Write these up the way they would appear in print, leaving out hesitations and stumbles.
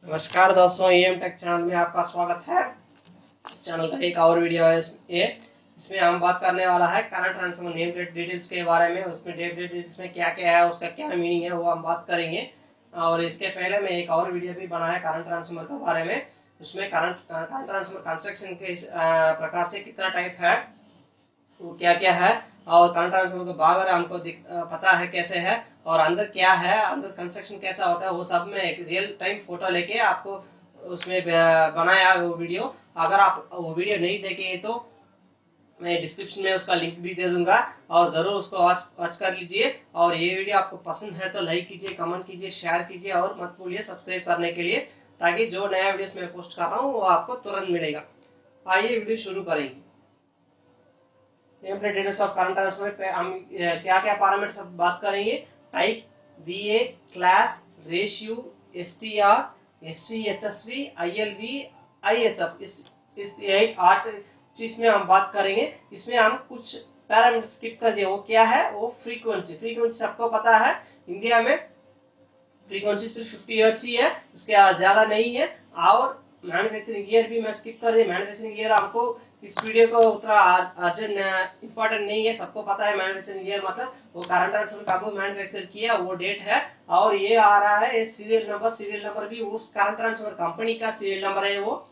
नमस्कार दोस्तों, EM take channel में आपका स्वागत है। इस चैनल का एक और वीडियो है इसमें हम बात करने वाला है current transfer name plate details के बारे में। उसमें नेम प्लेट डिटेल्स में क्या क्या है, उसका क्या मीनिंग है, वो हम बात करेंगे। और इसके पहले मैं एक और वीडियो भी बनाया करंट ट्रांसफर के बारे में। उसमें करंट ट्रांसफर कंस्ट्रक्शन के प्रकार से कितना टाइप है, वो क्या क्या है, और करंट ट्रांसफर का भाग हमको पता है कैसे है, और अंदर क्या है, अंदर कंस्ट्रक्शन कैसा होता है, वो सब में एक रियल टाइम फोटो लेके आपको उसमें बनाया वो वीडियो। अगर आप वो वीडियो नहीं देखे तो मैं डिस्क्रिप्शन में उसका लिंक भी दे दूंगा, और ज़रूर उसको वॉच कर लीजिए। और ये वीडियो आपको पसंद है तो लाइक कीजिए, कमेंट कीजिए, शेयर कीजिए, और मत भूलिए सब्सक्राइब करने के लिए, ताकि जो नया वीडियोस मैं पोस्ट कर रहा हूँ वो आपको तुरंत मिलेगा। आइए वीडियो शुरू करेंगे। Name plate details of current transfer पे हम क्या क्या पैरामीटर्स बात करेंगे। Type, VA, class, ratio, STR, SV, HSV, ILV, ISF, इस 8 चीज में हम बात करेंगे। इसमें हम कुछ पैरामीटर स्किप कर दिए। वो क्या है? वो फ्रीक्वेंसी सबको पता है। इंडिया में फ्रीक्वेंसी सिर्फ 50 हर्ट्ज ही है, उसके ज्यादा नहीं है। और मैन्युफैक्चरिंग ईयर भी मैं स्किप कर दी। मैन्युफैक्चरिंग ईयर आपको इस वीडियो को उतना अर्जेंट इंपॉर्टेंट नहीं है, सबको पता है। मैन्युफैक्चरिंग ईयर मतलब वो करंट ट्रांसफर कब मैन्युफैक्चर किया वो डेट है। और ये आ रहा है सीरियल नंबर भी उस करंट ट्रांसफर कंपनी का सीरियल नंबर है वो।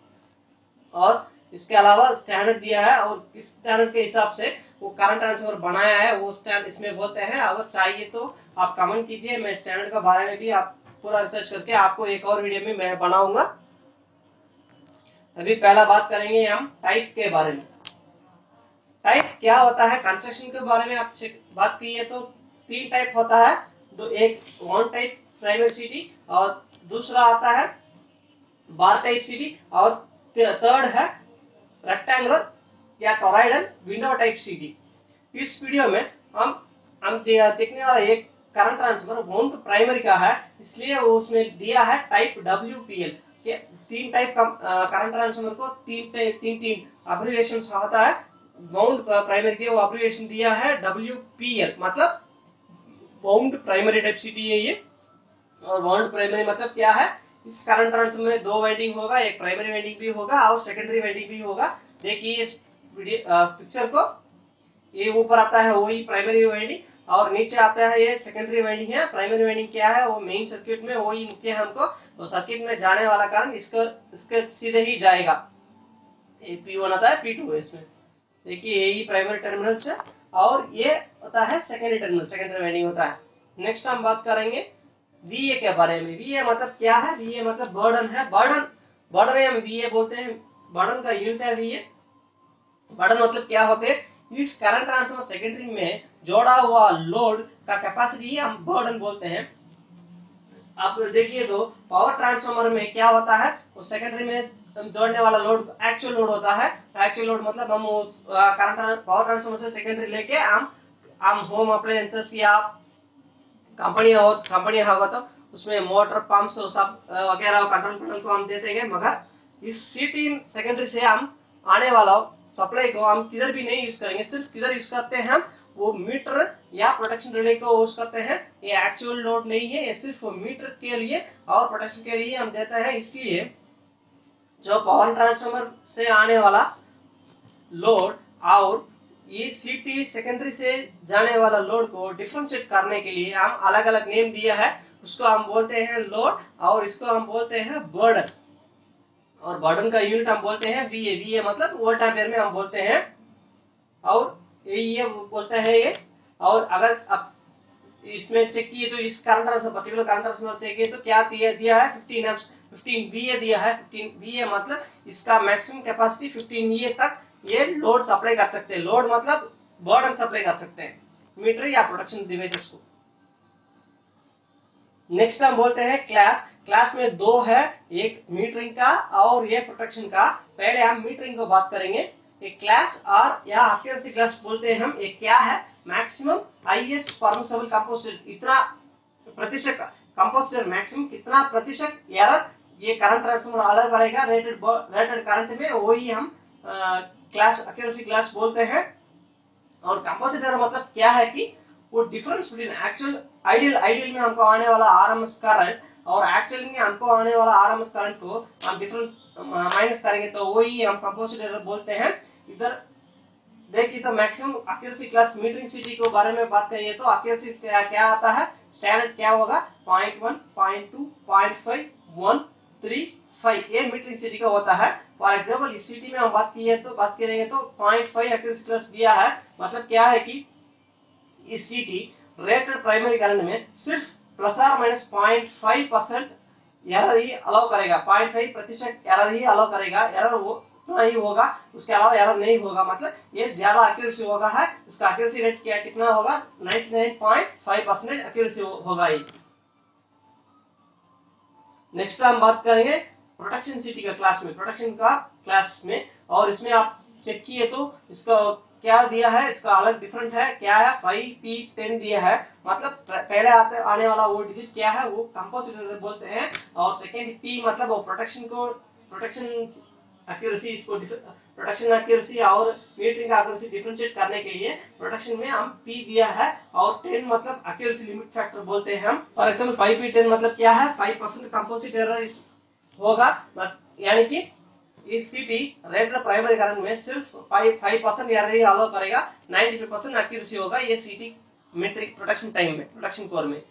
और इसके अलावा स्टैंडर्ड दिया है, और इस स्टैंडर्ड के हिसाब से वो करंट ट्रांसफर बनाया है, वो स्टैंड इसमें बोलते हैं। अगर चाहिए तो आप कमेंट कीजिए, मैं स्टैंडर्ड के बारे में भी आप पूरा रिसर्च करके आपको एक और वीडियो में मैं बनाऊंगा। अभी पहला बात करेंगे हम टाइप के बारे में। टाइप क्या होता है? कंस्ट्रक्शन के बारे में आप बात की है तो 3 टाइप होता है। एक वन टाइप प्राइमरी सीटी, और दूसरा आता है बार टाइप सीटी, और थर्ड है रेक्टेंगुलर या टोराइडल विंडो टाइप सीटी। इस वीडियो में हम देखने वाला एक करंट ट्रांसफर वाउंड प्राइमरी का है, इसलिए वो उसमें दिया है टाइप WPL के। 3 टाइप का करंट ट्रांसफर को तीन अब्रिविएशन होता है। वाउंड प्राइमरी के वो अब्रिविएशन दिया है WPL, मतलब वाउंड प्राइमरी टाइप सीटी है ये। और वाउंड प्राइमरी मतलब क्या है? इस करंट ट्रांसफर में 2 वाइंडिंग होगा, एक प्राइमरी वाइंडिंग भी होगा और सेकेंडरी वाइंडिंग भी होगा। देखिए इस पिक्चर को, ये ऊपर आता है वही प्राइमरी वाइंडिंग, और नीचे आता है ये सेकेंडरी वाइंडिंग है। प्राइमरी वाइंडिंग क्या है? वो मेन सर्किट में वही मुख्य है हमको, तो सर्किट में जाने वाला करंट इसके सीधे ही जाएगा। P1 आता है, P2 है इसमें। देखिए यही प्राइमरी टर्मिनल्स है, और ये होता है सेकेंडरी टर्मिनल, सेकेंडरी वाइंडिंग होता है। नेक्स्ट हम बात करेंगे VA के बारे में। VA मतलब क्या है? VA मतलब बर्डन है। बर्डन हम VA बोलते हैं, बर्डन का यूनिट है VA। बर्डन मतलब क्या होते हैं? इस करंट ट्रांसफर सेकेंडरी में जोड़ा हुआ लोड का कैपेसिटी हम बर्डन बोलते हैं। आप देखिए तो पावर ट्रांसफार्मर में क्या होता है? वो सेकेंडरी में जोड़ने वाला लोड एक्चुअल लोड होता है। एक्चुअल लोड मतलब हम करंट पावर ट्रांसफार्मर से सेकेंडरी लेके हम होम अप्लायंसेस या कंपनी होगा तो उसमें मोटर पंप्स सब वगैरह कंट्रोल पैनल को हम देते हैं। मगर इस सीटी सेकेंडरी से हम आने वाला सप्लाई को हम किधर भी नहीं यूज करेंगे। सिर्फ किधर यूज करते हैं हम? वो मीटर या प्रोटेक्शन रिले को यूज करते हैं। ये एक्चुअल लोड नहीं है, ये सिर्फ मीटर के लिए और प्रोटेक्शन के लिए हम देते हैं। इसलिए जो पावर ट्रांसफार्मर से आने वाला लोड और ये सीटी सेकेंडरी से जाने वाला लोड को डिफरेंशिएट करने के लिए हम अलग अलग नेम दिया है। उसको हम बोलते हैं लोड, और इसको हम बोलते हैं बर्डन। और बर्डन का यूनिट हम बोलते हैं VA मतलब वोल्ट एम्पीयर में हम बोलते हैं। और ये बोलते हैं ये। और अगर आप इसमें चेक किए तो इस current transfer particular current transfer देखिए तो क्या दिया है? 15 VA दिया है। 15 VA मतलब इसका मैक्सिमम कैपेसिटी 15 VA तक ये लोड सप्लाई कर सकते हैं। लोड मतलब बर्डन सप्लाई कर सकते हैं मीटर या प्रोडक्शन डिवाइसेस को। नेक्स्ट हम बोलते हैं क्लास। क्लास में 2 है, एक मीटरिंग का और ये प्रोटेक्शन का। पहले हम मीटरिंग को बात करेंगे। एक क्लास और या एक्यूरेसी क्लास बोलते हैं हम। एक क्या है? मैक्सिमम हाईएस्ट परमिसिबल कंपोजिट, इतना प्रतिशत कंपोजिटर मैक्सिमम कितना प्रतिशत एरर ये करंट ट्रांसफार्मर अलग करेगा रेटेड करंट में, वही हम क्लास एक्यूरेसी क्लास बोलते हैं। और कंपोजिटर मतलब क्या है कि वो डिफरेंस बिटवीन एक्चुअल आइडियल में हमको आने वाला RMS करंट और एक्चुअली में हमको आने वाला आरएमएस करंट को हम डिफरेंट माइनस करेंगे तो वही हम कंपोजिट एरर बोलते हैं। इधर देखिए तो maximum accuracy class metering city के बारे में बात करेंगे तो एक्यूरेसी क्या आता है, स्टैंडर्ड क्या होगा 0.1, 0.2, 0.5, 135 ये मीटरिंग सिटी का होता है। फॉर एग्जांपल इस सिटी में हम बात करेंगे तो 0.5 एक्यूरेसी क्लास दिया है, मतलब क्या है कि इस सिटी रेटेड प्राइमरी करंट में सिर्फ प्लस और माइनस 0.5% एरर ही अलाउ करेगा, 0.5% एरर ही अलाउ करेगा, एरर वो नहीं होगा, उसके अलावा एरर नहीं होगा, मतलब ये ज्यादा एक्यूरेसी होगा है, इसका एक्यूरेसी रेट क्या कितना होगा 99.5% एक्यूरेसी होगा ये। नेक्स्ट हम बात करेंगे प्रोटेक्शन सिटी का क्लास में और इसमें आप चेक किए तो इसका क्या दिया है, इसका अलग डिफरेंट है, क्या है 5p10 दिया है, मतलब पहले आने वाला वो डिजिट क्या है वो कंपोजिट बोलते हैं और सेकेंड p मतलब वो प्रोटेक्शन एक्यूरेसी, इसको प्रोटेक्शन एक्यूरेसी और मीटरिंग एक्यूरेसी डिफरेंशिएट करने के लिए प्रोटेक्शन में हम p दिया है और 10 मतलब एक्यूरेसी लिमिट फैक्टर बोलते हैं हम। फॉर एग्जांपल 5p10 मतलब क्या है 5% कंपोजिट एरर होगा, यानी कि इस सिटी रेटेड प्राइमरी करंट में सिर्फ 5% एरर ही अलाउ करेगा, 95% एक्यूरेसी होगा ये सिटी मीटरिंग प्रोटेक्शन टाइम में, प्रोटेक्शन कोर में।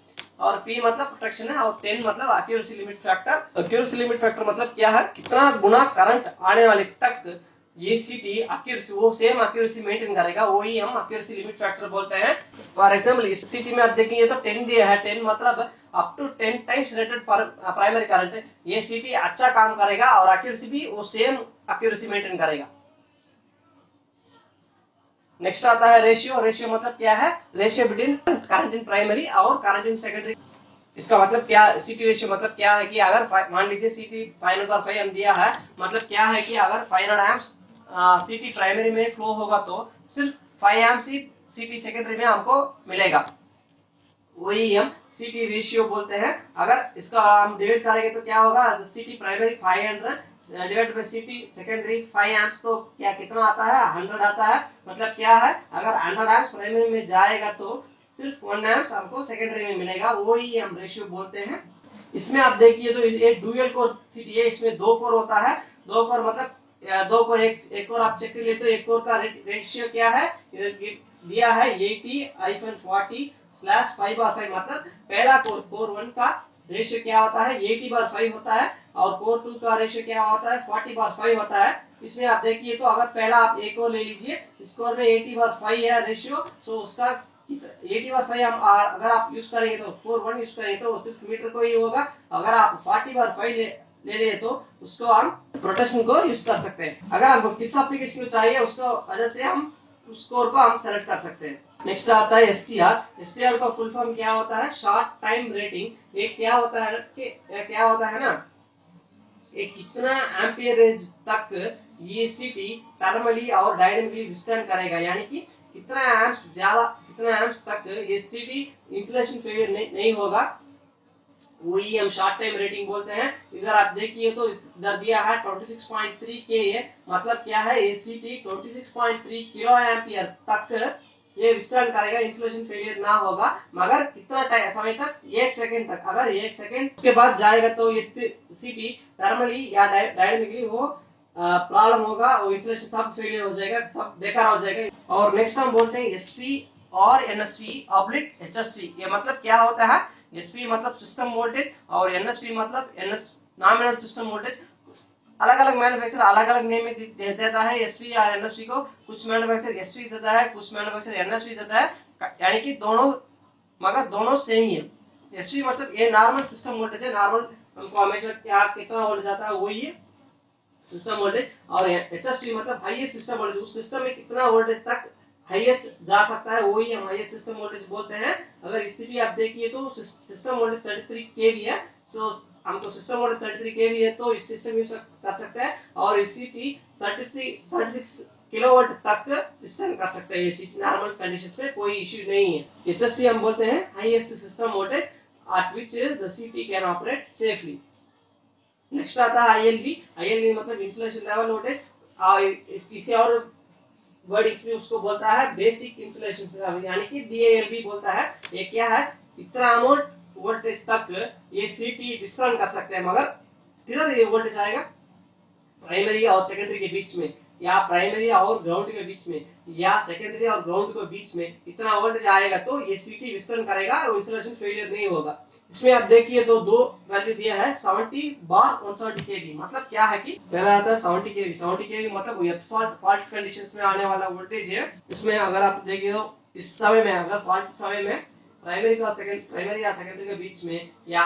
और P मतलब प्रोटेक्शन है और 10 मतलब accuracy limit factor. Accuracy limit factor मतलब क्या है, कितना गुना करंट आने वाले तक ये सिटी एक्यूरेसी वो सेम एक्यूरेसी मेंटेन करेगा, वही हम एक्यूरेसी लिमिट फैक्टर बोलते हैं। फॉर एग्जांपल इस सिटी में आप देखेंगे तो 10 दिया है, 10 मतलब up to 10 times rated primary current, ये सिटी अच्छा काम करेगा और एक्यूरेसी भी वो सेम एक्यूरेसी मेंटेन करेगा। नेक्स्ट आता है रेशियो मतलब क्या है, ratio between current in primary और करंट इन सेकेंडरी। इसका मतलब क्या, सीटी रेशियो मतलब क्या है कि अगर मान लीजिए सीटी 500/5 हम दिया है, मतलब क्या है कि अगर 500 एम्प्स सीटी प्राइमरी में फ्लो होगा तो सिर्फ 5 एम्प्स ही सीटी सेकेंडरी में हमको मिलेगा, वही हम सीटी रेशियो बोलते हैं। अगर इसका हम डिवाइड करेंगे तो क्या होगा, सीटी प्राइमरी 500 डिवाइड बाय सीटी सेकेंडरी 5 एम्प्स तो क्या कितना आता है 100 आता है, मतलब क्या है अगर 100 एम्प्स प्राइमरी में जाएगा तो सिर्फ 1 एम्प्स हमको सेकेंडरी में मिलेगा, वही हम रेशियो बोलते हैं। इसमें आप देखिए तो ये डुअल कोर सीटी है, इसमें 2 कोर होता है, 2 कोर मतलब 2 कोर एक कोर आप चेक कर लेते हो, एक कोर का रेशियो क्या है इधर दिया है 80/40/5/5 मतलब पहला कोर 1 का रेशियो क्या होता है 80/5 होता है और कोर 2 का रेशियो क्या होता है 40/5 होता है। इसमें आप देखिए तो अगर पहला आप एक कोर ले लीजिए, इस कोर में 80/5 है रेशियो, तो उसका 80/5 हम अगर आप यूज करेंगे तो कोर 1 यूज करेंगे तो सिर्फ मीटर को ही होगा, अगर आप 40/5 ले लिए तो उसको हम प्रोटेक्शन को यूज कर सकते हैं। अगर हमको किस एप्लीकेशन में चाहिए उसको वजह से हम उस कोर को हम सेलेक्ट कर सकते हैं। नेक्स्ट आता है एसटीआर का फुल फॉर्म क्या होता है, शॉर्ट टाइम रेटिंग। ये क्या होता है ना, ये कितना एम्पियरेज तक ये सिटी थर्मली और डायनामिकली विस्टैंड करेगा, यानी कि कितना एम्प्स तक ये सिटी इंसुलेशन फेलियर नहीं होगा, वही हम शॉर्ट टाइम रेटिंग बोलते हैं। इधर आप देखिए तो इधर दिया है 26.3 के, मतलब क्या है एसीटी 26.3 किलो एम्पियर तक ये विस्टैंड करेगा, इंसुलेशन फेलियर ना होगा, मगर कितना समय तक 1 सेकंड तक, अगर 1 सेकंड उसके बाद जाएगा तो ये सीटी थर्मली या डायनामिकली वो प्रॉब्लम होगा, वो इंसुलेशन सब फेलियर हो जाएगा, सब बेकार हो जाएगा। और नेक्स्ट हम बोलते हैं एसपी और एनएसपी ऑब्लिक एचएसपी। ये मतलब क्या होता है, एसपी मतलब सिस्टम वोल्टेज और एनएसपी मतलब नॉमिनल सिस्टम वोल्टेज। अलग अलग मैन्युफैक्चरर अलग अलग नेम में देता है एसपी और एनएसपी को, कुछ मैन्युफैक्चरर एसपी देता है, कुछ मैन्युफैक्चरर एनएसपी देता है, यानी कि दोनों मगर दोनों सेम ही है। एसपी मतलब ये नॉर्मल सिस्टम वोल्टेज है, नॉर्मल हमको हमेशा क्या कितना वोल्टेज आता है वही है सिस्टम वोल्टेज, और एचएसपी मतलब हाईएस्ट सिस्टम वोल्टेज, उस सिस्टम में कितना वोल्टेज तक हाईएस्ट जा सकता है वही हम हाईएस्ट सिस्टम वोल्टेज बोलते हैं। अगर इसीलिए आप देखिए तो सिस्टम वोल्टेज 33 केवी है, सो हमको सिस्टम वोल्टेज 33 केवी है तो इस सिस्टम यूज कर सकते हैं, और इसी 36 किलोवाट तक विस्तार कर सकते हैं, इसी नॉर्मल कंडीशंस में कोई इश्यू नहीं है। एचएससी हम बोलते हैं highest system voltage at which the CT can operate safely। Next आता है आईएलवी मतलब इंसुलेशन लेवल वोल्टेज, किसी और वर्ड इसमें उसको बोलता है बेसिक इंसुलेशन, यानी कि बीएएलबी बोलता है। ये क्या है, इतना अमाउंट वोल्टेज तक ये सीटी विस्तार कर सकते हैं, मगर किधर ये वोल्टेज आएगा, प्राइमरी और सेकेंडरी के बीच में, या प्राइमरी और ग्राउंड के बीच में, या सेकेंडरी और ग्राउंड के बीच में इतना वोल्टेज आएगा तो ये सीटी विस्तार करेगा और इंसुलेशन फेलियर नहीं होगा। इसमें आप देखिए तो दो वैल्यू दिया है 70 बार 170 केवी। मतलब क्या है कि पहला आता है 70 केवी। 70 केवी मतलब ये फॉल्ट कंडीशंस में आने वाला वोल्टेज है। इसमें अगर आप देखिए तो इस समय में, अगर फॉल्ट समय में प्राइमरी या सेकेंडरी के बीच में, या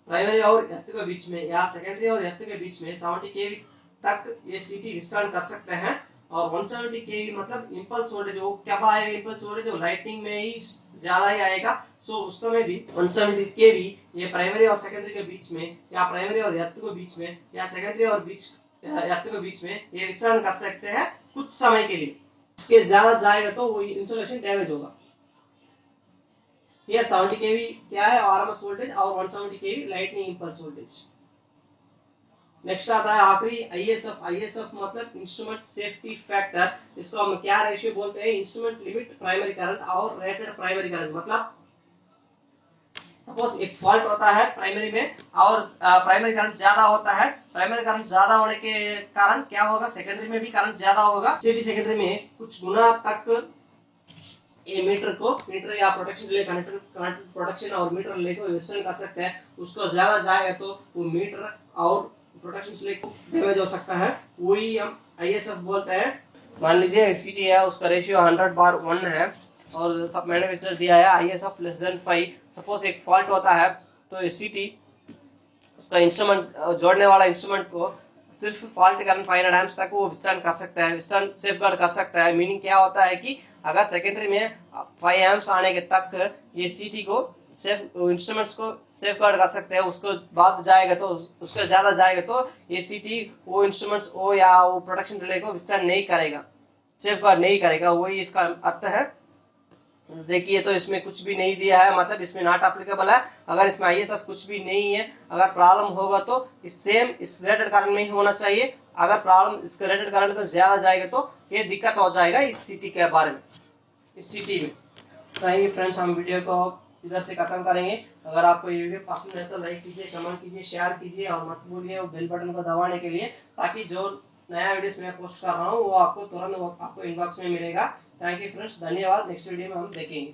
प्राइमरी और एर्थ के बीच में, या सेकेंडरी और एर्थ के बीच में 70 केवी तक ये सीटी विस्तार कर सकते हैं। और 170 केवी मतलब इंपल्स वोल्टेज, वो क्या आएगा, इंपल्स वोल्टेज जो लाइटिंग में ही ज्यादा ही आएगा। सो उस समय भी 170 केवी ये प्राइमरी और सेकेंडरी के बीच में, या प्राइमरी और एर्थ के बीच में, या सेकेंडरी और एर्थ के बीच में ये विस्तार कर सकते हैं कुछ समय के लिए। इसके ज्यादा जाएगा तो वो इंसुलेशन डैमेज होगा। ये 70 केवी क्या है, आरएमएस वोल्टेज, और 170 केवी लाइटनिंग इंपल्स वोल्टेज। नेक्स्ट आता है आखिरी आईएसएफ। आईएसएफ मतलब इंस्ट्रूमेंट सेफ्टी फैक्टर। इसको हम क्या रेशियो बोलते हैं, इंस्ट्रूमेंट लिमिट प्राइमरी करंट और रेटेड प्राइमरी करंट। मतलब सपोज एक फॉल्ट होता है प्राइमरी में और प्राइमरी करंट ज्यादा होता है। प्राइमरी करंट ज्यादा होने के कारण क्या होगा, सेकेंडरी में भी करंट ज्यादा होगा। सेकेंडरी में कुछ गुना तक ये मीटर या प्रोटेक्शन रिले कनेक्टर प्रोटेक्शन और मीटर रिले को विस्तार कर सकते हैं। उसको ज्यादा जाएगा तो वो मीटर और प्रोटेक्शन रिले को डैमेज हो सकता है, वही हम आईएसएफ बोलते हैं। मान लीजिए सीटी है, उसका रेशियो 100/1 है और सब मैंने विस्तार दिया है आईएसएफ <5। सपोज एक फॉल्ट होता है तो सीटी उसका इंस्ट्रूमेंट जोड़ने वाला इंस्ट्रूमेंट को सिर्फ फॉल्ट करंट 500 एम्प्स तक वो विस्तार कर सकता है, विस्तार सेफगार्ड कर सकता है। मीनिंग क्या होता है कि अगर सेकेंडरी में 5 एम्प्स आने के तक ये सीटी को सेफ इंस्ट्रूमेंट्स को सेफगार्ड कर सकते हैं। उसको बाद जाएगा तो उसका ज्यादा जाएगा तो ये सीटी वो इंस्ट्रूमेंट्स वो या वो प्रोटेक्शन रिले को विस्तार नहीं करेगा, सेफगार्ड नहीं करेगा, वही इसका अर्थ है। देखिए तो इसमें कुछ भी नहीं दिया है, मतलब इसमें नॉट एप्लीकेबल है। अगर इसमें आईएसएफ कुछ भी नहीं है, अगर प्रॉब्लम होगा तो इस रेटेड करंट में ही होना चाहिए। अगर प्रॉब्लम इसके रेटेड करंट का ज्यादा जाएगा तो ये दिक्कत हो जाएगा इस सीटी के बारे में, इस सीटी में। तो फ्रेंड्स हम वीडियो को इधर से खत्म करेंगे। अगर आपको ये वीडियो पसंद है तो लाइक कीजिए, कमेंट कीजिए, शेयर कीजिए और मत भूलिए वो बेल बटन को दबाने के लिए, ताकि जो नया वीडियोस मैं पोस्ट कर रहा हूँ वो आपको तुरंत आपको इनबॉक्स में मिलेगा। थैंक यू फ्रेंड्स, धन्यवाद। नेक्स्ट वीडियो में हम देखेंगे।